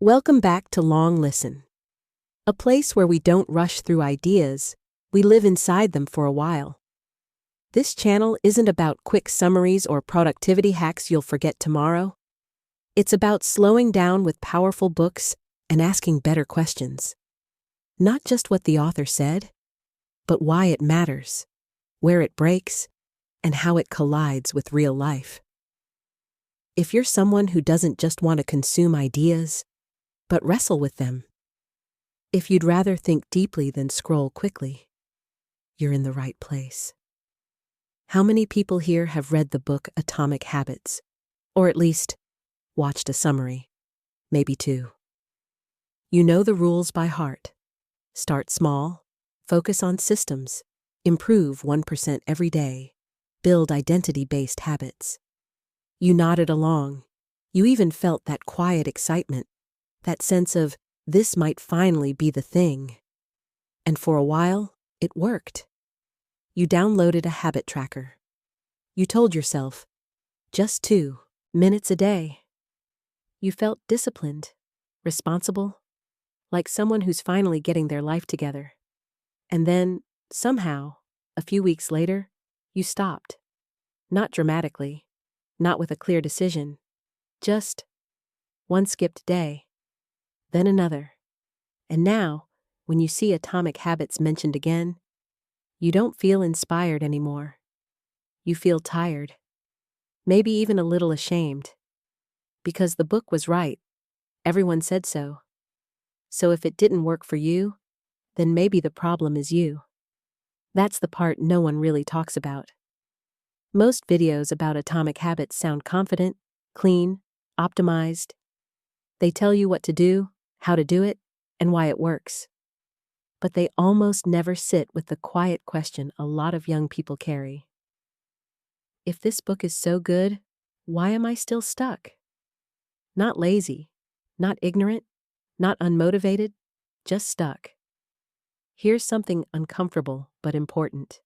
Welcome back to LongListen, a place where we don't rush through ideas, we live inside them for a while. This channel isn't about quick summaries or productivity hacks you'll forget tomorrow. It's about slowing down with powerful books and asking better questions. Not just what the author said, but why it matters, where it breaks, and how it collides with real life. If you're someone who doesn't just want to consume ideas, but wrestle with them, if you'd rather think deeply than scroll quickly, you're in the right place. How many people here have read the book Atomic Habits, or at least watched a summary, maybe two? You know the rules by heart. Start small, focus on systems, improve 1% every day, build identity-based habits. You nodded along. You even felt that quiet excitement, that sense of, this might finally be the thing. And for a while, it worked. You downloaded a habit tracker. You told yourself, just 2 minutes a day. You felt disciplined, responsible, like someone who's finally getting their life together. And then, somehow, a few weeks later, you stopped. Not dramatically, not with a clear decision, just one skipped day, then another. And now, when you see Atomic Habits mentioned again, you don't feel inspired anymore. You feel tired, maybe even a little ashamed. Because the book was right. Everyone said so. So if it didn't work for you, then maybe the problem is you. That's the part no one really talks about. Most videos about Atomic Habits sound confident, clean, optimized. They tell you what to do, how to do it, and why it works. But they almost never sit with the quiet question a lot of young people carry. If this book is so good, why am I still stuck? Not lazy, not ignorant, not unmotivated, just stuck. Here's something uncomfortable but important.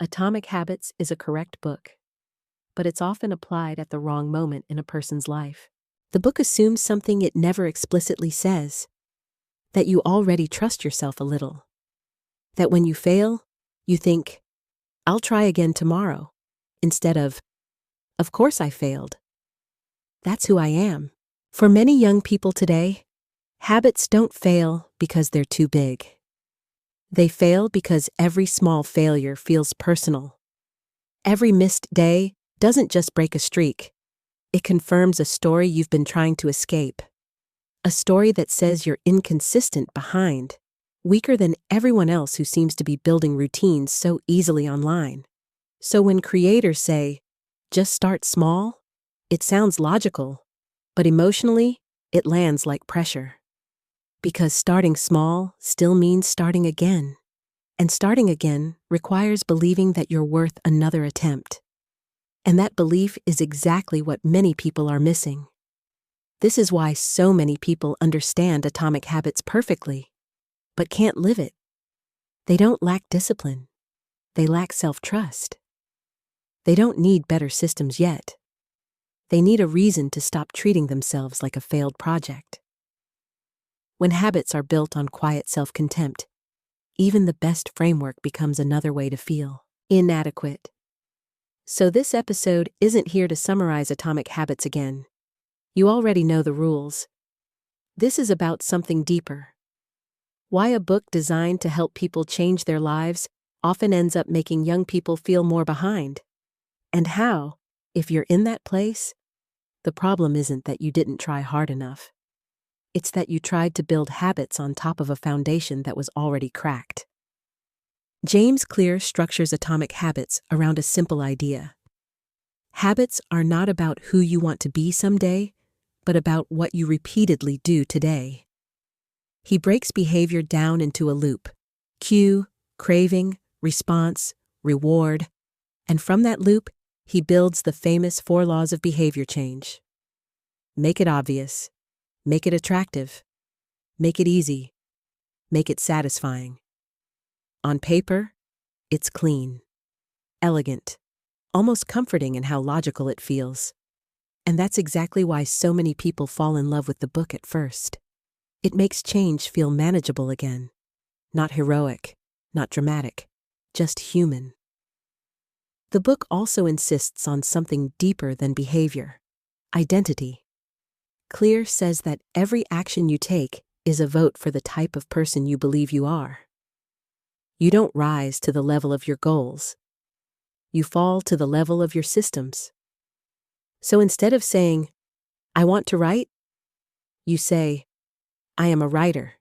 Atomic Habits is a correct book, but it's often applied at the wrong moment in a person's life. The book assumes something it never explicitly says, that you already trust yourself a little, that when you fail, you think, I'll try again tomorrow, instead of course I failed. That's who I am. For many young people today, habits don't fail because they're too big. They fail because every small failure feels personal. Every missed day doesn't just break a streak. It confirms a story you've been trying to escape. A story that says you're inconsistent, behind, weaker than everyone else who seems to be building routines so easily online. So when creators say, just start small, it sounds logical, but emotionally, it lands like pressure. Because starting small still means starting again. And starting again requires believing that you're worth another attempt. And that belief is exactly what many people are missing. This is why so many people understand Atomic Habits perfectly, but can't live it. They don't lack discipline. They lack self-trust. They don't need better systems yet. They need a reason to stop treating themselves like a failed project. When habits are built on quiet self-contempt, even the best framework becomes another way to feel inadequate. So this episode isn't here to summarize Atomic Habits again. You already know the rules. This is about something deeper. Why a book designed to help people change their lives often ends up making young people feel more behind. And how, if you're in that place, the problem isn't that you didn't try hard enough. It's that you tried to build habits on top of a foundation that was already cracked. James Clear structures Atomic Habits around a simple idea. Habits are not about who you want to be someday, but about what you repeatedly do today. He breaks behavior down into a loop: cue, craving, response, reward, and from that loop, he builds the famous 4 laws of behavior change. Make it obvious. Make it attractive. Make it easy. Make it satisfying. On paper, it's clean, elegant, almost comforting in how logical it feels. And that's exactly why so many people fall in love with the book at first. It makes change feel manageable again. Not heroic, not dramatic, just human. The book also insists on something deeper than behavior: identity. Clear says that every action you take is a vote for the type of person you believe you are. You don't rise to the level of your goals. You fall to the level of your systems. So instead of saying, "I want to write," you say, "I am a writer."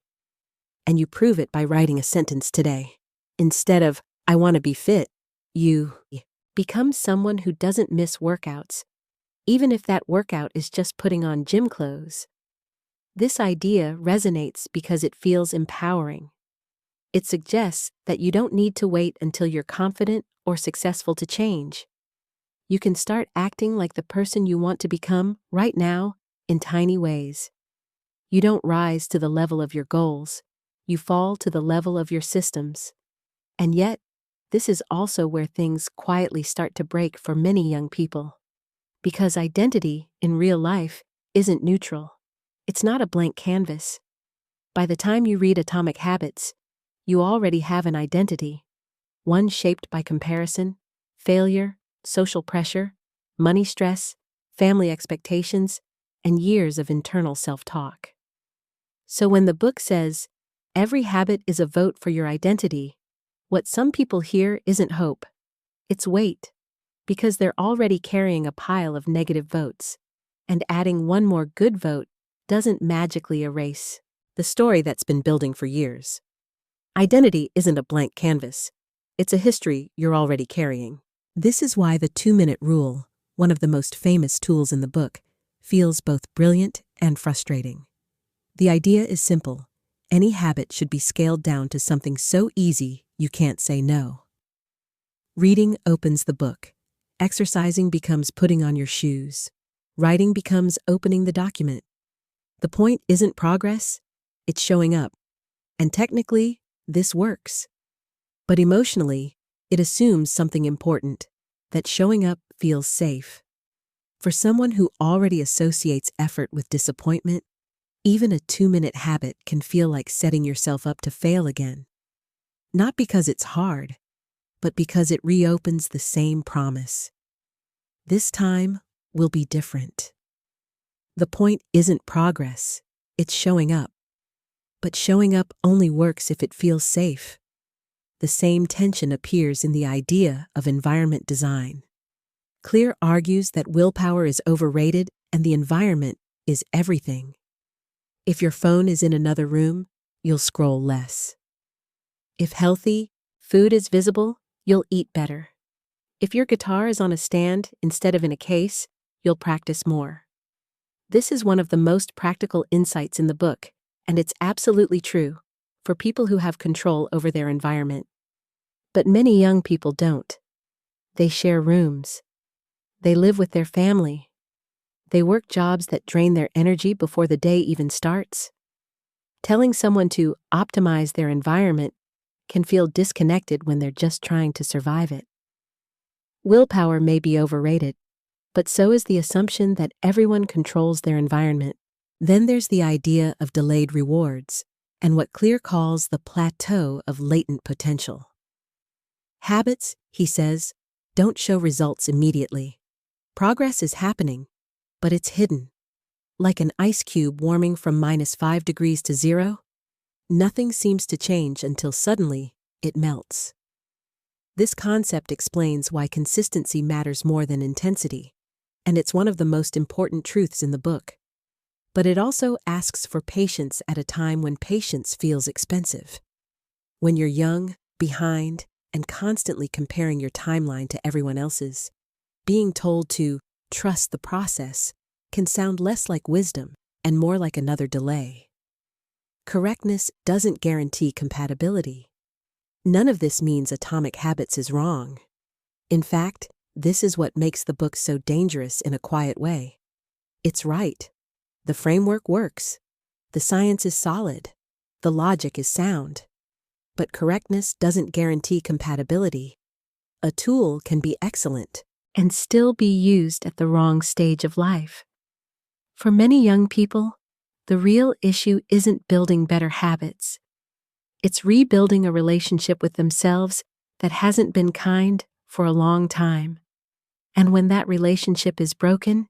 And you prove it by writing a sentence today. Instead of, "I want to be fit," you become someone who doesn't miss workouts, even if that workout is just putting on gym clothes. This idea resonates because it feels empowering. It suggests that you don't need to wait until you're confident or successful to change. You can start acting like the person you want to become right now in tiny ways. You don't rise to the level of your goals. You fall to the level of your systems. And yet, this is also where things quietly start to break for many young people. Because identity, in real life, isn't neutral. It's not a blank canvas. By the time you read Atomic Habits, you already have an identity. One shaped by comparison, failure, social pressure, money stress, family expectations, and years of internal self-talk. So when the book says, "Every habit is a vote for your identity," what some people hear isn't hope. It's weight, because they're already carrying a pile of negative votes, and adding one more good vote doesn't magically erase the story that's been building for years. Identity isn't a blank canvas. It's a history you're already carrying. This is why the 2-minute rule, one of the most famous tools in the book, feels both brilliant and frustrating. The idea is simple. Any habit should be scaled down to something so easy you can't say no. Reading opens the book. Exercising becomes putting on your shoes. Writing becomes opening the document. The point isn't progress, it's showing up. And technically, this works. But emotionally, it assumes something important, that showing up feels safe. For someone who already associates effort with disappointment, even a 2-minute habit can feel like setting yourself up to fail again. Not because it's hard, but because it reopens the same promise. This time will be different. The point isn't progress, it's showing up. But showing up only works if it feels safe. The same tension appears in the idea of environment design. Clear argues that willpower is overrated and the environment is everything. If your phone is in another room, you'll scroll less. If healthy food is visible, you'll eat better. If your guitar is on a stand instead of in a case, you'll practice more. This is one of the most practical insights in the book, and it's absolutely true for people who have control over their environment. But many young people don't. They share rooms. They live with their family. They work jobs that drain their energy before the day even starts. Telling someone to optimize their environment can feel disconnected when they're just trying to survive it. Willpower may be overrated, but so is the assumption that everyone controls their environment. Then there's the idea of delayed rewards, and what Clear calls the plateau of latent potential. Habits, he says, don't show results immediately. Progress is happening, but it's hidden. Like an ice cube warming from -5 degrees to 0, nothing seems to change until suddenly it melts. This concept explains why consistency matters more than intensity, and it's one of the most important truths in the book. But it also asks for patience at a time when patience feels expensive. When you're young, behind, and constantly comparing your timeline to everyone else's, being told to trust the process can sound less like wisdom and more like another delay. Correctness doesn't guarantee compatibility. None of this means Atomic Habits is wrong. In fact, this is what makes the book so dangerous in a quiet way. It's right. The framework works. The science is solid. The logic is sound. But correctness doesn't guarantee compatibility. A tool can be excellent, and still be used at the wrong stage of life. For many young people, the real issue isn't building better habits. It's rebuilding a relationship with themselves that hasn't been kind for a long time. And when that relationship is broken,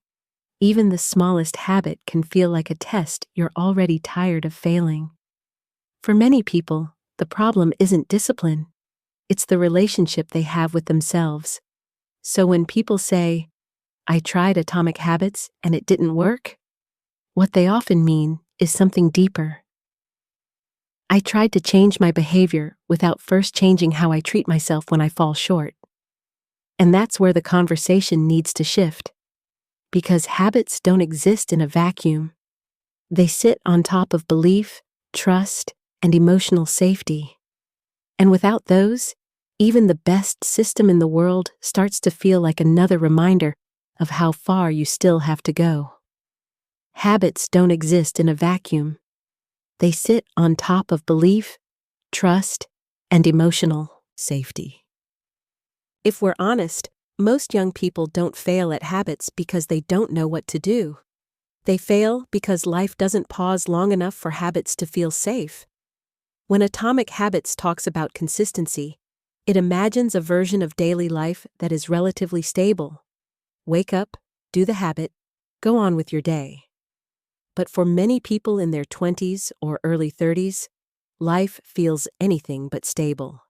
even the smallest habit can feel like a test you're already tired of failing. For many people, the problem isn't discipline. It's the relationship they have with themselves. So when people say, "I tried atomic habits and it didn't work," what they often mean is something deeper. I tried to change my behavior without first changing how I treat myself when I fall short. And that's where the conversation needs to shift. Because habits don't exist in a vacuum. They sit on top of belief, trust, and emotional safety. And without those, even the best system in the world starts to feel like another reminder of how far you still have to go. Habits don't exist in a vacuum. They sit on top of belief, trust, and emotional safety. If we're honest, most young people don't fail at habits because they don't know what to do. They fail because life doesn't pause long enough for habits to feel safe. When Atomic Habits talks about consistency, it imagines a version of daily life that is relatively stable. Wake up, do the habit, go on with your day. But for many people in their 20s or early 30s, life feels anything but stable.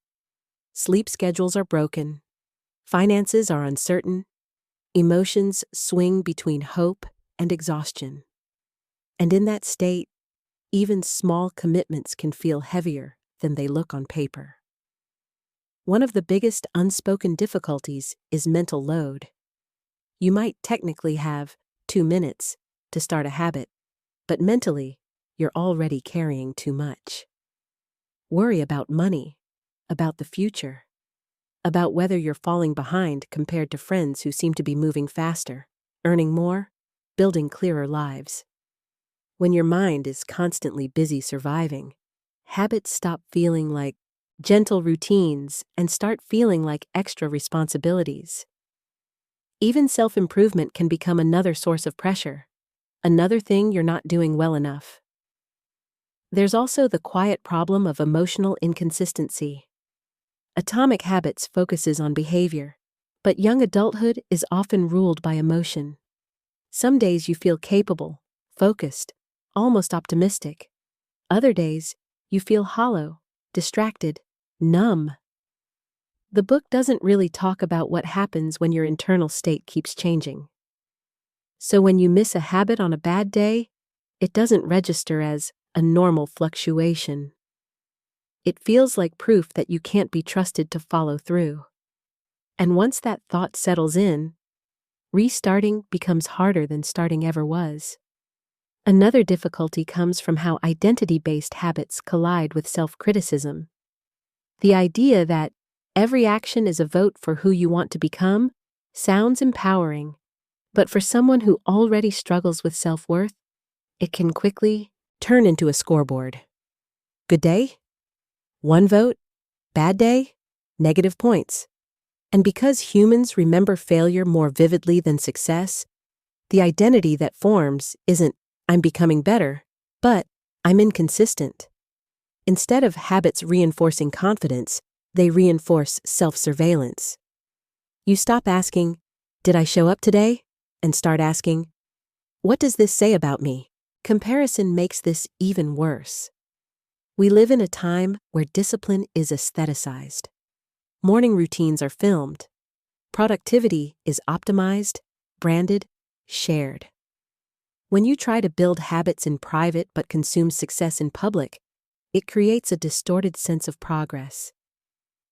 Sleep schedules are broken. Finances are uncertain. Emotions swing between hope and exhaustion. And in that state, even small commitments can feel heavier than they look on paper. One of the biggest unspoken difficulties is mental load. You might technically have 2 minutes to start a habit, but mentally, you're already carrying too much. Worry about money, about the future, about whether you're falling behind compared to friends who seem to be moving faster, earning more, building clearer lives. When your mind is constantly busy surviving, habits stop feeling like gentle routines and start feeling like extra responsibilities. Even self-improvement can become another source of pressure, another thing you're not doing well enough. There's also the quiet problem of emotional inconsistency. Atomic Habits focuses on behavior, but young adulthood is often ruled by emotion. Some days you feel capable, focused, almost optimistic. Other days, you feel hollow, distracted, numb. The book doesn't really talk about what happens when your internal state keeps changing. So when you miss a habit on a bad day, it doesn't register as a normal fluctuation. It feels like proof that you can't be trusted to follow through. And once that thought settles in, restarting becomes harder than starting ever was. Another difficulty comes from how identity-based habits collide with self-criticism. The idea that every action is a vote for who you want to become sounds empowering, but for someone who already struggles with self-worth, it can quickly turn into a scoreboard. Good day? 1 vote. Bad day? Negative points. And because humans remember failure more vividly than success, the identity that forms isn't "I'm becoming better," but "I'm inconsistent." Instead of habits reinforcing confidence, they reinforce self-surveillance. You stop asking, "Did I show up today?" and start asking, "What does this say about me?" Comparison makes this even worse. We live in a time where discipline is aestheticized. Morning routines are filmed. Productivity is optimized, branded, shared. When you try to build habits in private but consume success in public, it creates a distorted sense of progress.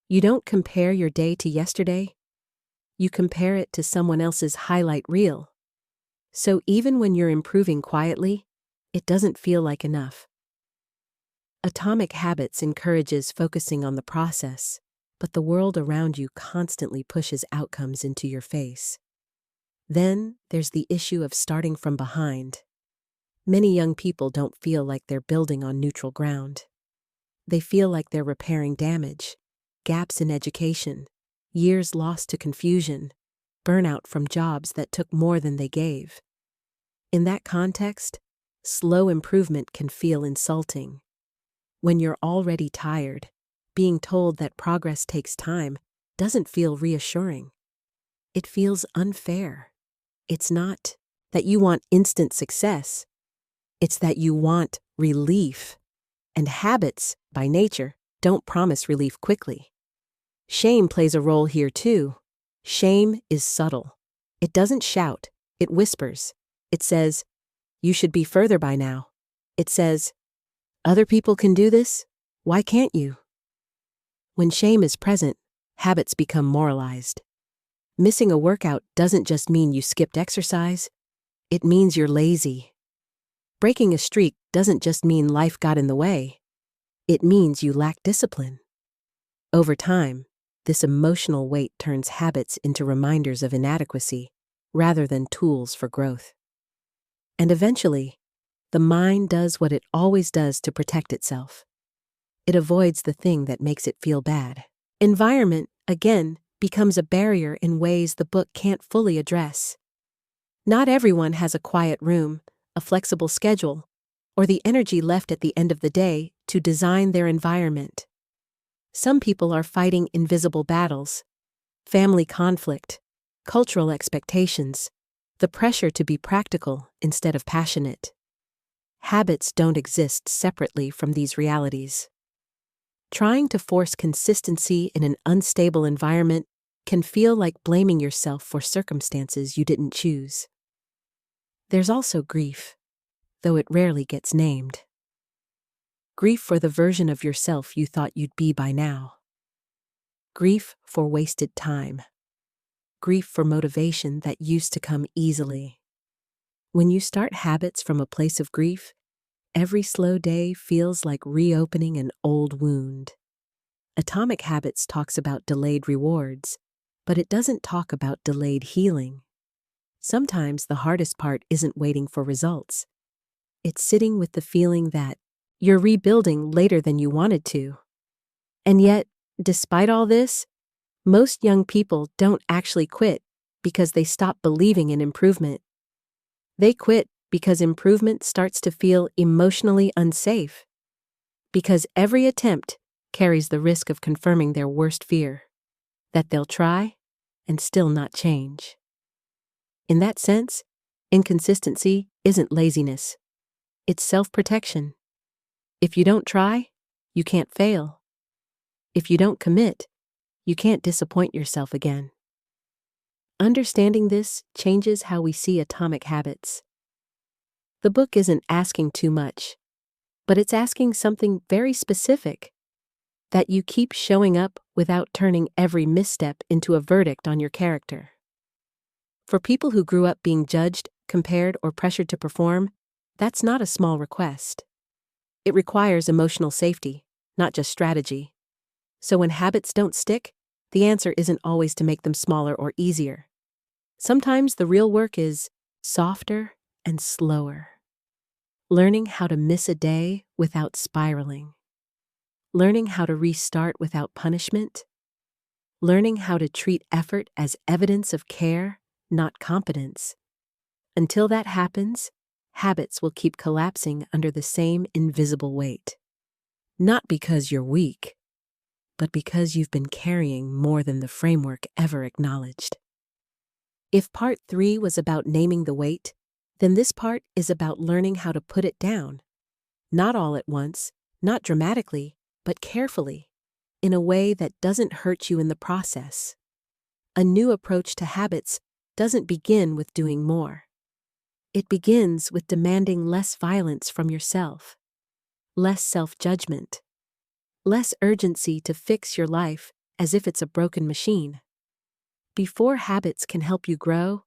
You don't compare your day to yesterday. You compare it to someone else's highlight reel. So even when you're improving quietly, it doesn't feel like enough. Atomic Habits encourages focusing on the process, but the world around you constantly pushes outcomes into your face. Then there's the issue of starting from behind. Many young people don't feel like they're building on neutral ground. They feel like they're repairing damage, gaps in education, years lost to confusion. burnout from jobs that took more than they gave. In that context, slow improvement can feel insulting. When you're already tired, being told that progress takes time doesn't feel reassuring. It feels unfair. It's not that you want instant success. It's that you want relief. And habits, by nature, don't promise relief quickly. Shame plays a role here too. Shame is subtle. It doesn't shout. It whispers. It says, "You should be further by now." It says, "Other people can do this. Why can't you?" When shame is present, habits become moralized. Missing a workout doesn't just mean you skipped exercise. It means you're lazy. Breaking a streak doesn't just mean life got in the way. It means you lack discipline. Over time, this emotional weight turns habits into reminders of inadequacy rather than tools for growth. And eventually, the mind does what it always does to protect itself. It avoids the thing that makes it feel bad. Environment, again, becomes a barrier in ways the book can't fully address. Not everyone has a quiet room, a flexible schedule, or the energy left at the end of the day to design their environment. Some people are fighting invisible battles: family conflict, cultural expectations, the pressure to be practical instead of passionate. Habits don't exist separately from these realities. Trying to force consistency in an unstable environment can feel like blaming yourself for circumstances you didn't choose. There's also grief, though it rarely gets named. Grief for the version of yourself you thought you'd be by now. Grief for wasted time. Grief for motivation that used to come easily. When you start habits from a place of grief, every slow day feels like reopening an old wound. Atomic Habits talks about delayed rewards, but it doesn't talk about delayed healing. Sometimes the hardest part isn't waiting for results. It's sitting with the feeling that you're rebuilding later than you wanted to. And yet, despite all this, most young people don't actually quit because they stop believing in improvement. They quit because improvement starts to feel emotionally unsafe. Because every attempt carries the risk of confirming their worst fear, that they'll try and still not change. In that sense, inconsistency isn't laziness. It's self-protection. If you don't try, you can't fail. If you don't commit, you can't disappoint yourself again. Understanding this changes how we see atomic habits. The book isn't asking too much, but it's asking something very specific: that you keep showing up without turning every misstep into a verdict on your character. For people who grew up being judged, compared, or pressured to perform, that's not a small request. It requires emotional safety, not just strategy. So when habits don't stick, the answer isn't always to make them smaller or easier. Sometimes the real work is softer and slower. Learning how to miss a day without spiraling. Learning how to restart without punishment. Learning how to treat effort as evidence of care, not competence. Until that happens, habits will keep collapsing under the same invisible weight. Not because you're weak, but because you've been carrying more than the framework ever acknowledged. If part 3 was about naming the weight, then this part is about learning how to put it down. Not all at once, not dramatically, but carefully, in a way that doesn't hurt you in the process. A new approach to habits doesn't begin with doing more. It begins with demanding less violence from yourself, less self-judgment, less urgency to fix your life as if it's a broken machine. Before habits can help you grow,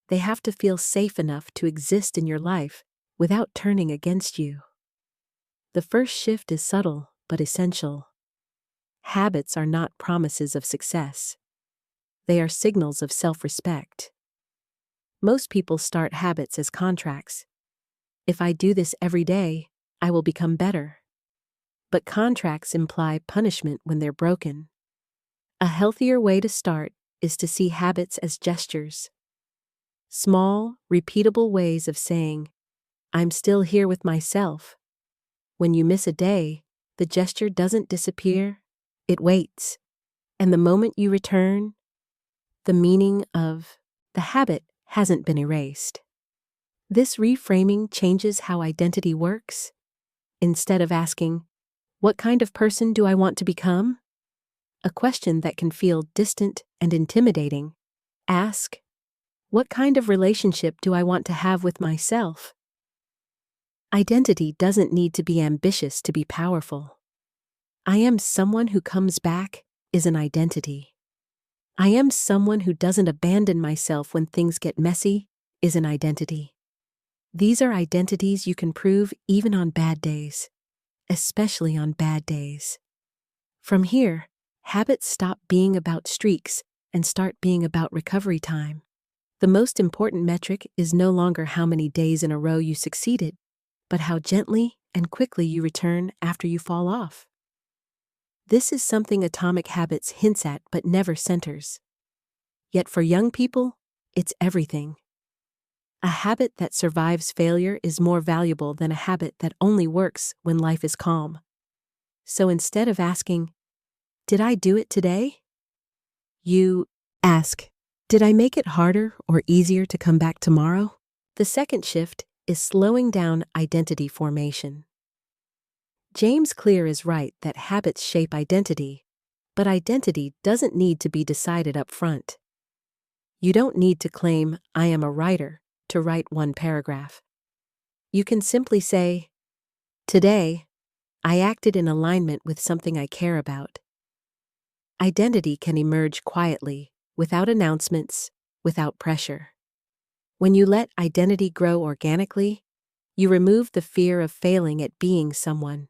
they have to feel safe enough to exist in your life without turning against you. The first shift is subtle but essential. Habits are not promises of success. They are signals of self-respect. Most people start habits as contracts. If I do this every day, I will become better. But contracts imply punishment when they're broken. A healthier way to start is to see habits as gestures. Small, repeatable ways of saying, I'm still here with myself. When you miss a day, the gesture doesn't disappear, it waits. And the moment you return, the meaning of the habit hasn't been erased. This reframing changes how identity works. Instead of asking, what kind of person do I want to become? A question that can feel distant and intimidating. Ask, what kind of relationship do I want to have with myself? Identity doesn't need to be ambitious to be powerful. I am someone who comes back is an identity. I am someone who doesn't abandon myself when things get messy is an identity. These are identities you can prove even on bad days, especially on bad days. From here, habits stop being about streaks and start being about recovery time. The most important metric is no longer how many days in a row you succeeded, but how gently and quickly you return after you fall off. This is something Atomic Habits hints at but never centers. Yet for young people, it's everything. A habit that survives failure is more valuable than a habit that only works when life is calm. So instead of asking, did I do it today? You ask, did I make it harder or easier to come back tomorrow? The second shift is slowing down identity formation. James Clear is right that habits shape identity, but identity doesn't need to be decided up front. You don't need to claim, I am a writer, to write one paragraph. You can simply say, today, I acted in alignment with something I care about. Identity can emerge quietly, without announcements, without pressure. When you let identity grow organically, you remove the fear of failing at being someone.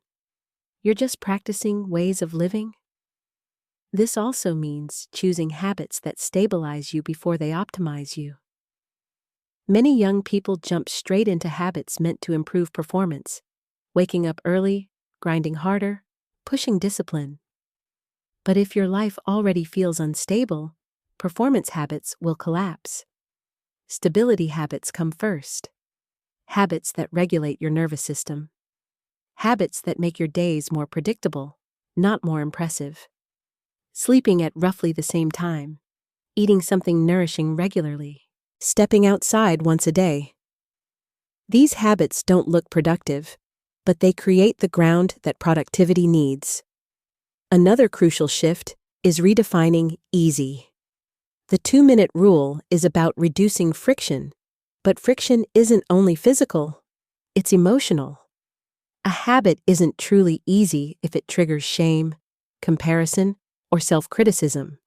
You're just practicing ways of living. This also means choosing habits that stabilize you before they optimize you. Many young people jump straight into habits meant to improve performance, waking up early, grinding harder, pushing discipline. But if your life already feels unstable, performance habits will collapse. Stability habits come first. Habits that regulate your nervous system. Habits that make your days more predictable, not more impressive. Sleeping at roughly the same time. Eating something nourishing regularly. Stepping outside once a day. These habits don't look productive, but they create the ground that productivity needs. Another crucial shift is redefining easy. The 2-minute rule is about reducing friction, but friction isn't only physical, it's emotional. A habit isn't truly easy if it triggers shame, comparison, or self-criticism.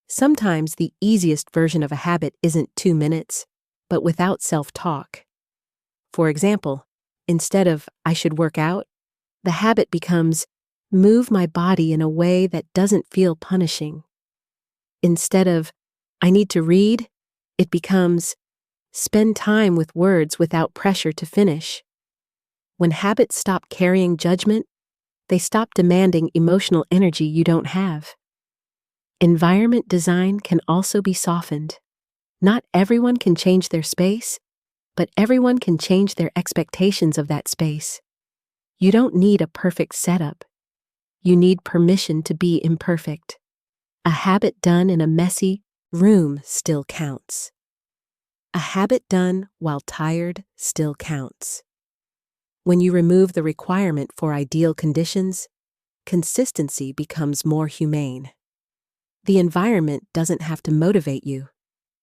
Sometimes the easiest version of a habit isn't 2 minutes, but without self-talk. For example, instead of I should work out, the habit becomes move my body in a way that doesn't feel punishing. Instead of I need to read, it becomes spend time with words without pressure to finish. When habits stop carrying judgment, they stop demanding emotional energy you don't have. Environment design can also be softened. Not everyone can change their space, but everyone can change their expectations of that space. You don't need a perfect setup. You need permission to be imperfect. A habit done in a messy room still counts. A habit done while tired still counts. When you remove the requirement for ideal conditions, consistency becomes more humane. The environment doesn't have to motivate you.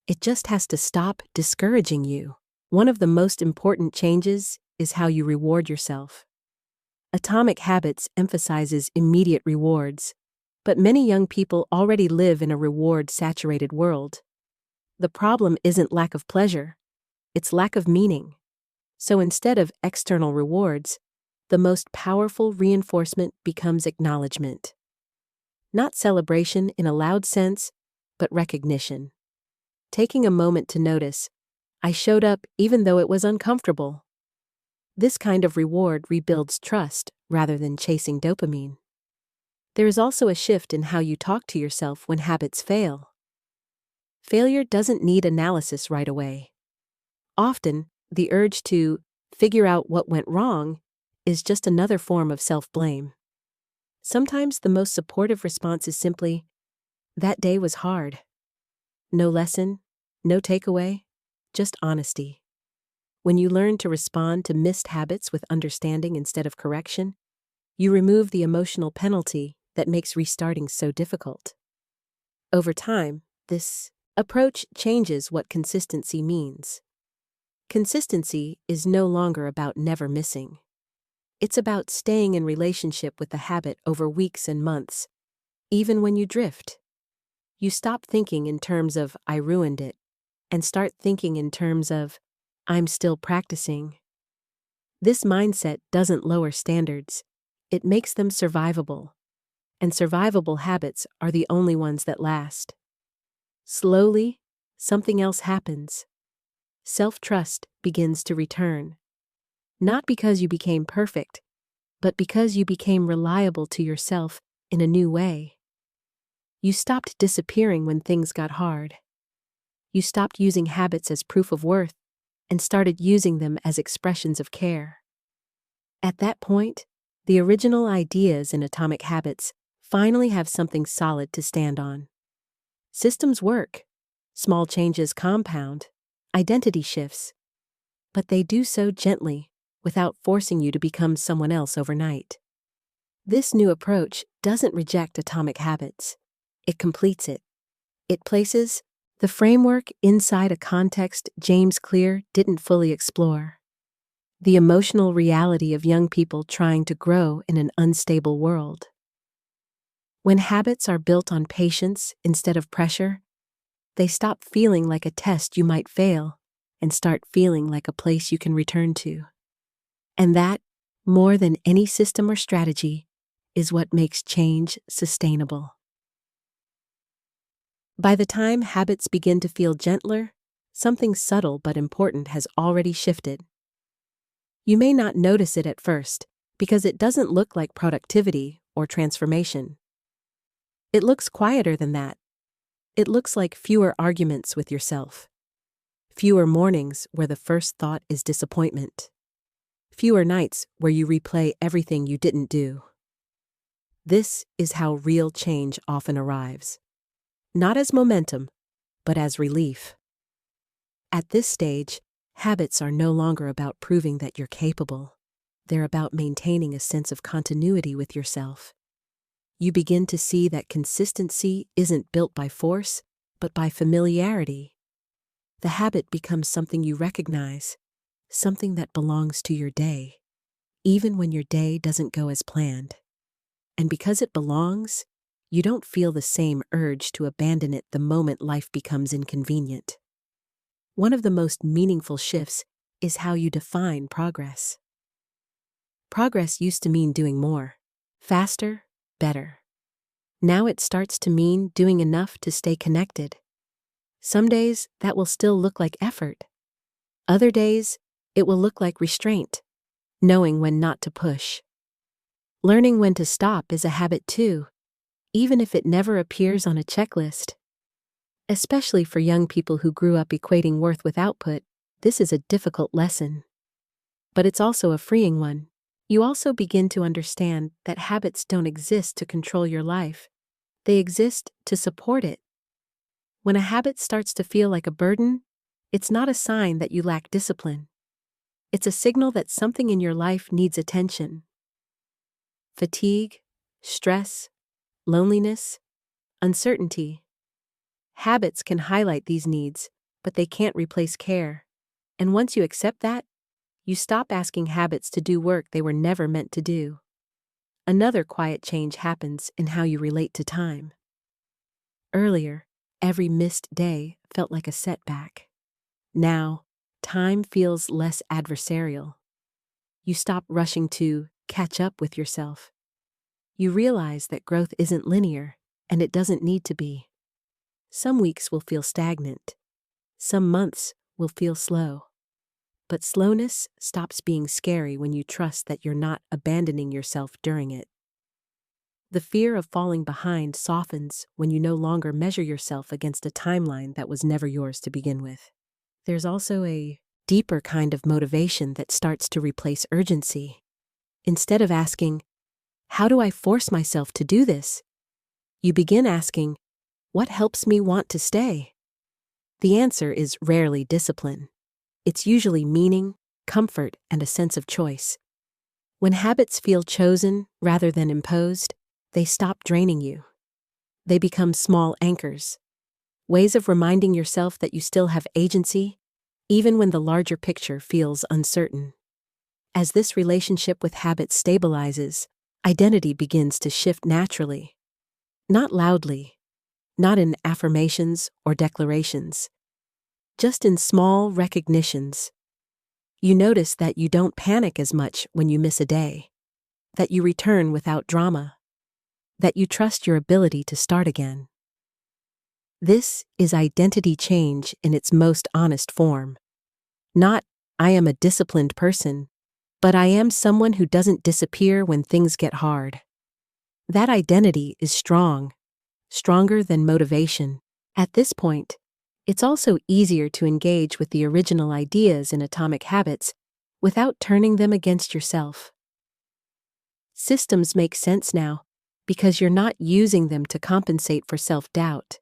It just has to stop discouraging you. One of the most important changes is how you reward yourself. Atomic Habits emphasizes immediate rewards, but many young people already live in a reward-saturated world. The problem isn't lack of pleasure, it's lack of meaning. So instead of external rewards, the most powerful reinforcement becomes acknowledgement. Not celebration in a loud sense, but recognition. Taking a moment to notice, I showed up even though it was uncomfortable. This kind of reward rebuilds trust rather than chasing dopamine. There is also a shift in how you talk to yourself when habits fail. Failure doesn't need analysis right away. Often, the urge to figure out what went wrong is just another form of self-blame. Sometimes the most supportive response is simply, "That day was hard." No lesson, no takeaway, just honesty. When you learn to respond to missed habits with understanding instead of correction, you remove the emotional penalty that makes restarting so difficult. Over time, this approach changes what consistency means. Consistency is no longer about never missing. It's about staying in relationship with the habit over weeks and months, even when you drift. You stop thinking in terms of "I ruined it" and start thinking in terms of "I'm still practicing." This mindset doesn't lower standards, it makes them survivable. And survivable habits are the only ones that last. Slowly, something else happens. Self-trust begins to return. Not because you became perfect, but because you became reliable to yourself in a new way. You stopped disappearing when things got hard. You stopped using habits as proof of worth and started using them as expressions of care. At that point, the original ideas in Atomic Habits finally have something solid to stand on. Systems work, small changes compound, identity shifts, but they do so gently, without forcing you to become someone else overnight. This new approach doesn't reject Atomic Habits. It completes it. It places the framework inside a context James Clear didn't fully explore. The emotional reality of young people trying to grow in an unstable world. When habits are built on patience instead of pressure, they stop feeling like a test you might fail and start feeling like a place you can return to. And that, more than any system or strategy, is what makes change sustainable. By the time habits begin to feel gentler, something subtle but important has already shifted. You may not notice it at first because it doesn't look like productivity or transformation. It looks quieter than that. It looks like fewer arguments with yourself. Fewer mornings where the first thought is disappointment. Fewer nights where you replay everything you didn't do. This is how real change often arrives. Not as momentum, but as relief. At this stage, habits are no longer about proving that you're capable. They're about maintaining a sense of continuity with yourself. You begin to see that consistency isn't built by force, but by familiarity. The habit becomes something you recognize, something that belongs to your day, even when your day doesn't go as planned. And because it belongs, you don't feel the same urge to abandon it the moment life becomes inconvenient. One of the most meaningful shifts is how you define progress. Progress used to mean doing more, faster, better. Now it starts to mean doing enough to stay connected. Some days that will still look like effort. Other days, it will look like restraint, knowing when not to push. Learning when to stop is a habit too, even if it never appears on a checklist. Especially for young people who grew up equating worth with output, this is a difficult lesson. But it's also a freeing one. You also begin to understand that habits don't exist to control your life. They exist to support it. When a habit starts to feel like a burden, it's not a sign that you lack discipline. It's a signal that something in your life needs attention. Fatigue, stress, loneliness, uncertainty. Habits can highlight these needs, but they can't replace care. And once you accept that, you stop asking habits to do work they were never meant to do. Another quiet change happens in how you relate to time. Earlier, every missed day felt like a setback. Now, time feels less adversarial. You stop rushing to catch up with yourself. You realize that growth isn't linear, and it doesn't need to be. Some weeks will feel stagnant. Some months will feel slow. But slowness stops being scary when you trust that you're not abandoning yourself during it. The fear of falling behind softens when you no longer measure yourself against a timeline that was never yours to begin with. There's also a deeper kind of motivation that starts to replace urgency. Instead of asking, "How do I force myself to do this?" you begin asking, "What helps me want to stay?" The answer is rarely discipline. It's usually meaning, comfort, and a sense of choice. When habits feel chosen rather than imposed, they stop draining you. They become small anchors, ways of reminding yourself that you still have agency, even when the larger picture feels uncertain. As this relationship with habits stabilizes, identity begins to shift naturally. Not loudly, not in affirmations or declarations, just in small recognitions. You notice that you don't panic as much when you miss a day, that you return without drama, that you trust your ability to start again. This is identity change in its most honest form. Not, "I am a disciplined person," but "I am someone who doesn't disappear when things get hard." That identity is strong, stronger than motivation. At this point, it's also easier to engage with the original ideas in Atomic Habits without turning them against yourself. Systems make sense now because you're not using them to compensate for self-doubt.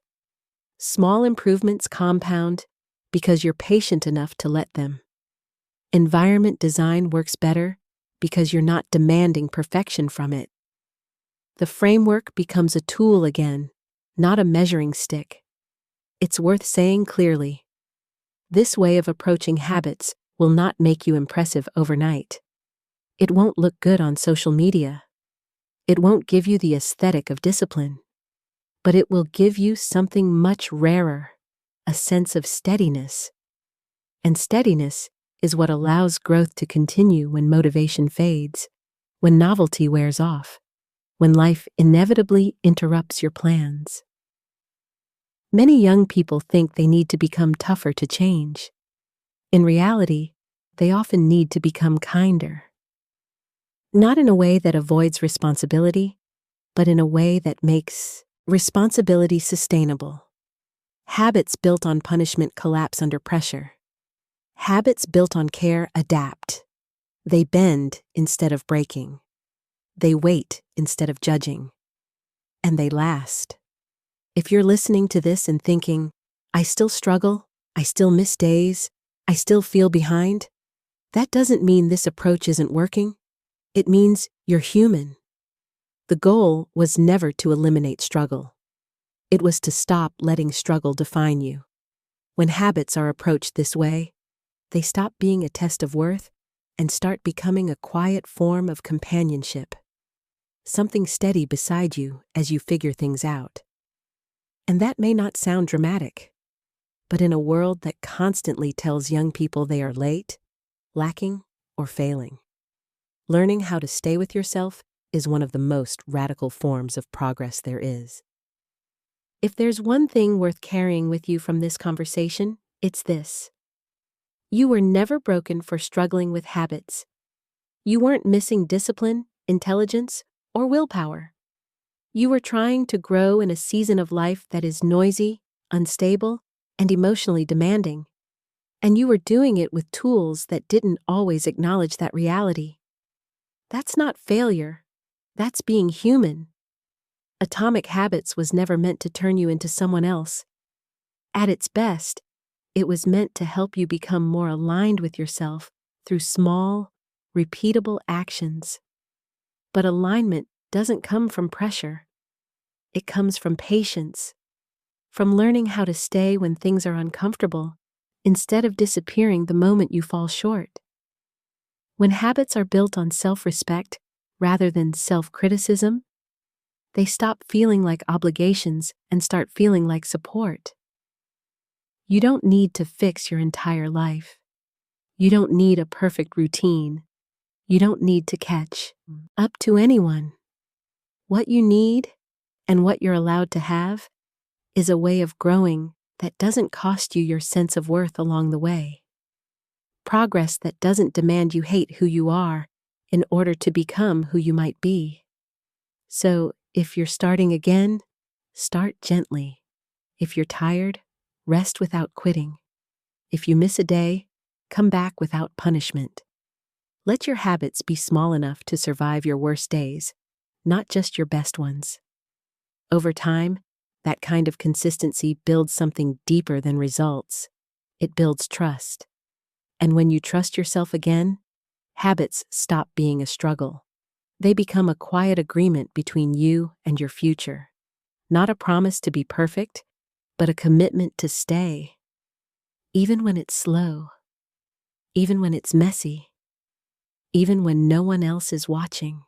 Small improvements compound because you're patient enough to let them. Environment design works better because you're not demanding perfection from it. The framework becomes a tool again, not a measuring stick. It's worth saying clearly. This way of approaching habits will not make you impressive overnight. It won't look good on social media. It won't give you the aesthetic of discipline. But it will give you something much rarer, a sense of steadiness. And steadiness is what allows growth to continue when motivation fades, when novelty wears off, when life inevitably interrupts your plans. Many young people think they need to become tougher to change. In reality, they often need to become kinder. Not in a way that avoids responsibility, but in a way that makes responsibility sustainable. Habits built on punishment collapse under pressure. Habits built on care adapt. They bend instead of breaking. They wait instead of judging. And they last. If you're listening to this and thinking, "I still struggle, I still miss days, I still feel behind," that doesn't mean this approach isn't working. It means you're human. The goal was never to eliminate struggle. It was to stop letting struggle define you. When habits are approached this way, they stop being a test of worth and start becoming a quiet form of companionship. Something steady beside you as you figure things out. And that may not sound dramatic, but in a world that constantly tells young people they are late, lacking, or failing, learning how to stay with yourself is one of the most radical forms of progress there is. If there's one thing worth carrying with you from this conversation, it's this. You were never broken for struggling with habits. You weren't missing discipline, intelligence, or willpower. You were trying to grow in a season of life that is noisy, unstable, and emotionally demanding. And you were doing it with tools that didn't always acknowledge that reality. That's not failure. That's being human. Atomic Habits was never meant to turn you into someone else. At its best, it was meant to help you become more aligned with yourself through small, repeatable actions. But alignment doesn't come from pressure. It comes from patience, from learning how to stay when things are uncomfortable, instead of disappearing the moment you fall short. When habits are built on self-respect rather than self-criticism, they stop feeling like obligations and start feeling like support. You don't need to fix your entire life. You don't need a perfect routine. You don't need to catch up to anyone. What you need, and what you're allowed to have, is a way of growing that doesn't cost you your sense of worth along the way. Progress that doesn't demand you hate who you are in order to become who you might be. So, If you're starting again, start gently. If you're tired, rest without quitting. If you miss a day, come back without punishment. Let your habits be small enough to survive your worst days, not just your best ones. Over time, that kind of consistency builds something deeper than results. It builds trust. And when you trust yourself again, habits stop being a struggle. They become a quiet agreement between you and your future. Not a promise to be perfect, but a commitment to stay. Even when it's slow, even when it's messy, even when no one else is watching.